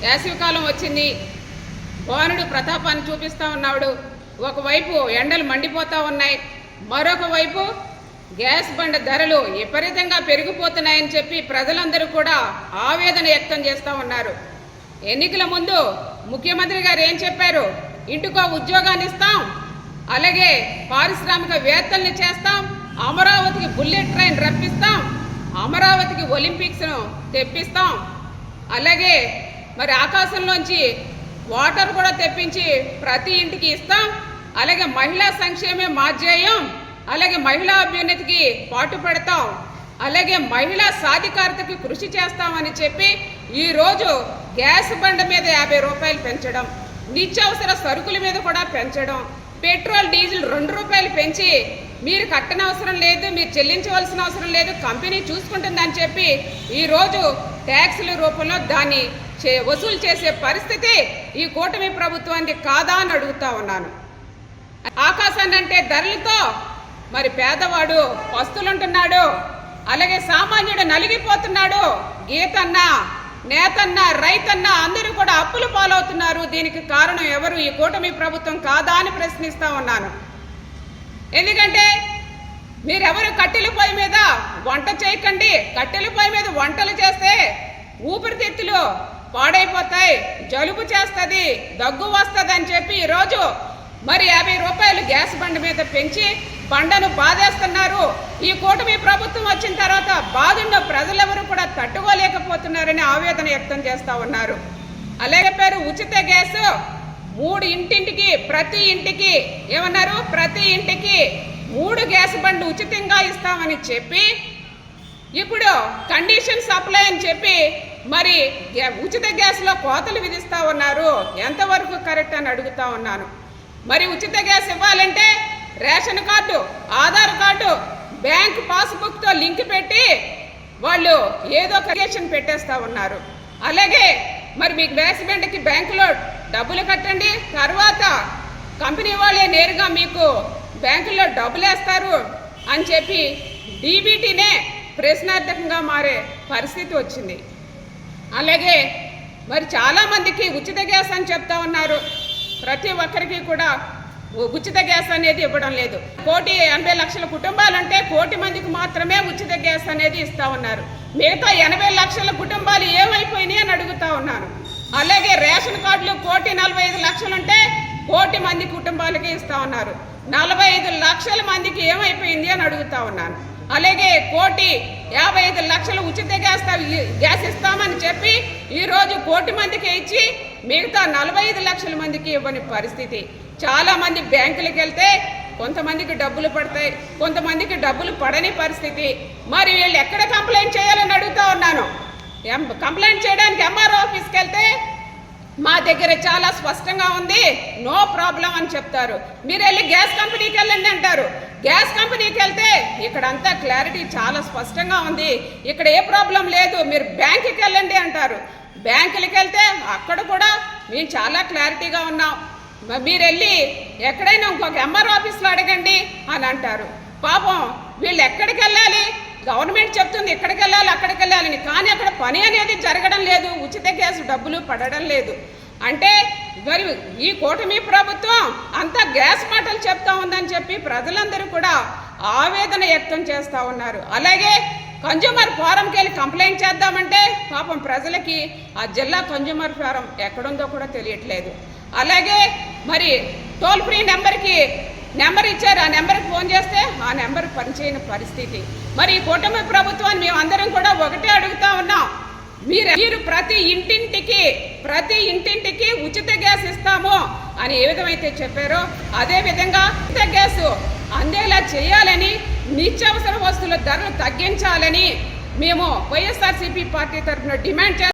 వేసవికాలం వచ్చింది, బాణుడు ప్రతాపాన్ని చూపిస్తూ ఉన్నాడు. ఒకవైపు ఎండలు మండిపోతూ ఉన్నాయి, మరొక వైపు గ్యాస్ బండ ధరలు విపరీతంగా పెరిగిపోతున్నాయని చెప్పి ప్రజలందరూ కూడా ఆవేదన వ్యక్తం చేస్తూ ఉన్నారు. ఎన్నికల ముందు ముఖ్యమంత్రి గారు ఏం చెప్పారు? ఇంటికో ఉద్యోగాన్ని ఇస్తాం, అలాగే పారిశ్రామికవేత్తల్ని చేస్తాం, అమరావతికి బుల్లెట్ ట్రైన్ రప్పిస్తాం, అమరావతికి ఒలింపిక్స్ను తెప్పిస్తాం, అలాగే మరి ఆకాశంలోంచి వాటర్ కూడా తెప్పించి ప్రతి ఇంటికి ఇస్తాం, అలాగే మహిళా సంక్షేమే మా ధ్యేయం, అలాగే మహిళా అభ్యున్నతికి పాటుపడతాం, అలాగే మహిళా సాధికారతకి కృషి చేస్తామని చెప్పి ఈరోజు గ్యాస్ బండ మీద 50 రూపాయలు పెంచడం, నిత్యావసర సరుకుల మీద కూడా పెంచడం, పెట్రోల్ డీజిల్ 2 రూపాయలు పెంచి మీరు కట్టనవసరం లేదు, మీరు చెల్లించవలసిన అవసరం లేదు, కంపెనీ చూసుకుంటుందని చెప్పి ఈరోజు ట్యాక్సుల రూపంలో దాన్ని వసూలు చేసే పరిస్థితి ఈ కూటమి ప్రభుత్వానికి కాదా అని అడుగుతా ఉన్నాను. ఆకాశాన్ని అంటే ధరలతో మరి పేదవాడు పస్తులుంటున్నాడు, అలాగే సామాన్యుడు నలిగిపోతున్నాడు. గీతన్న, నేతన్న, రైతన్న అందరూ కూడా అప్పులు పాలవుతున్నారు. దీనికి కారణం ఎవరు? ఈ కూటమి ప్రభుత్వం కాదా అని ప్రశ్నిస్తా ఉన్నాను. ఎందుకంటే మీరెవరు కట్టెల పొయ్యి మీద వంట చేయకండి. కట్టెల పొయ్యి మీద వంటలు చేస్తే ఊపిరితిత్తులు పాడైపోతాయి, జలుబు చేస్తుంది, దగ్గు వస్తుంది అని చెప్పి ఈరోజు మరి 50 రూపాయలు గ్యాస్ బండ మీద పెంచి బండను బాధేస్తున్నారు. ఈ కూటమి ప్రభుత్వం వచ్చిన తర్వాత బాధున్న ప్రజలెవరూ కూడా తట్టుకోలేకపోతున్నారని ఆవేదన వ్యక్తం చేస్తూ ఉన్నారు. అలాగే పేరు ఉచిత గ్యాస్ 3 ఇంటింటికి, ప్రతి ఇంటికి ఏమన్నారు? ప్రతి ఇంటికి 3 గ్యాస్ బండ్లు ఉచితంగా ఇస్తామని చెప్పి ఇప్పుడు కండిషన్ సప్లై అని చెప్పి మరి ఉచిత గ్యాస్లో కోతలు విధిస్తూ ఉన్నారు. ఎంతవరకు కరెక్ట్ అని అడుగుతా ఉన్నాను. మరి ఉచిత గ్యాస్ ఇవ్వాలంటే ration card, Aadhaar card, bank పాస్బుక్తో లింక్ పెట్టి వాళ్ళు ఏదో కనెక్షన్ పెట్టేస్తూ ఉన్నారు. అలాగే మరి మీకు గ్యాస్ బండకి బ్యాంకులో డబ్బులు కట్టండి, తర్వాత కంపెనీ వాళ్ళే నేరుగా మీకు బ్యాంకుల్లో డబ్బులు వేస్తారు అని చెప్పి డీబీటీనే ప్రశ్నార్థకంగా మారే పరిస్థితి వచ్చింది. అలాగే మరి చాలామందికి ఉచిత గ్యాస్ అని చెప్తా ఉన్నారు. ప్రతి ఒక్కరికి కూడా ఉచిత గ్యాస్ అనేది ఇవ్వడం లేదు. 1,80,00,000 కుటుంబాలంటే 1,00,00,000 మందికి మాత్రమే ఉచిత గ్యాస్ అనేది ఇస్తూ ఉన్నారు. మిగతా 80,00,000 కుటుంబాలు ఏమైపోయినాయి అని అడుగుతా ఉన్నాను. అలాగే రేషన్ కార్డులు 1,45,00,000 ఉంటే 1,00,00,000 మంది కుటుంబాలకి ఇస్తూ ఉన్నారు. 45,00,000 మందికి ఏమైపోయింది అని అడుగుతా ఉన్నాను. అలాగే 1,55,00,000 ఉచిత గ్యాస్ ఇస్తామని చెప్పి ఈరోజు 1,00,00,000 మందికి ఇచ్చి మిగతా 45,00,000 మందికి ఇవ్వని పరిస్థితి. చాలామంది బ్యాంకులకు వెళ్తే కొంతమందికి డబ్బులు పడతాయి, కొంతమందికి డబ్బులు పడని పరిస్థితి. మరి వీళ్ళు ఎక్కడ కంప్లైంట్ చేయాలని అడుగుతా ఉన్నాను. కంప్లైంట్ చేయడానికి ఎంఆర్ఓ ఆఫీస్కి వెళ్తే మా దగ్గర చాలా స్పష్టంగా ఉంది, నో ప్రాబ్లం అని చెప్తారు. మీరు వెళ్ళి గ్యాస్ కంపెనీకి వెళ్ళండి అంటారు. గ్యాస్ కంపెనీకి వెళ్తే ఇక్కడంతా క్లారిటీ చాలా స్పష్టంగా ఉంది, ఇక్కడ ఏ ప్రాబ్లం లేదు, మీరు బ్యాంకుకి వెళ్ళండి అంటారు. బ్యాంకులకి వెళ్తే అక్కడ కూడా మేము చాలా క్లారిటీగా ఉన్నాం, మీరు వెళ్ళి ఎక్కడైనా ఇంకొక ఎంఆర్ఓ ఆఫీస్లో అడగండి అని అంటారు. పాపం వీళ్ళు ఎక్కడికి వెళ్ళాలి? గవర్నమెంట్ చెప్తుంది ఇక్కడికి వెళ్ళాలి, అక్కడికి వెళ్ళాలని, కానీ అక్కడ పని అనేది జరగడం లేదు, ఉచిత గ్యాస్ డబ్బులు పడడం లేదు. అంటే మరి ఈ కూటమి ప్రభుత్వం అంతా గ్యాస్ మాటలు చెప్తా ఉందని చెప్పి ప్రజలందరూ కూడా ఆవేదన వ్యక్తం చేస్తూ ఉన్నారు. అలాగే కన్జ్యూమర్ ఫోరంకి వెళ్ళి కంప్లైంట్ చేద్దామంటే పాపం ప్రజలకి ఆ జిల్లా కన్జ్యూమర్ ఫోరం ఎక్కడుందో కూడా తెలియట్లేదు. అలాగే మరి టోల్ ఫ్రీ నెంబర్ ఇచ్చారు, ఆ నెంబర్కి ఫోన్ చేస్తే ఆ నెంబర్ పనిచేయని పరిస్థితి. మరి ఈ కూటమి ప్రభుత్వాన్ని మేము అందరం కూడా ఒకటే అడుగుతా ఉన్నాం, మీరు ప్రతి ఇంటింటికి ఉచిత గ్యాస్ ఇస్తాము అని ఏ విధమైతే చెప్పారో అదే విధంగా ఉచిత గ్యాస్ అందేలా చేయాలని, నిత్యావసర వస్తువుల ధరలు తగ్గించాలని మేము వైఎస్ఆర్సీపీ పార్టీ తరఫున డిమాండ్ చేస్తాం.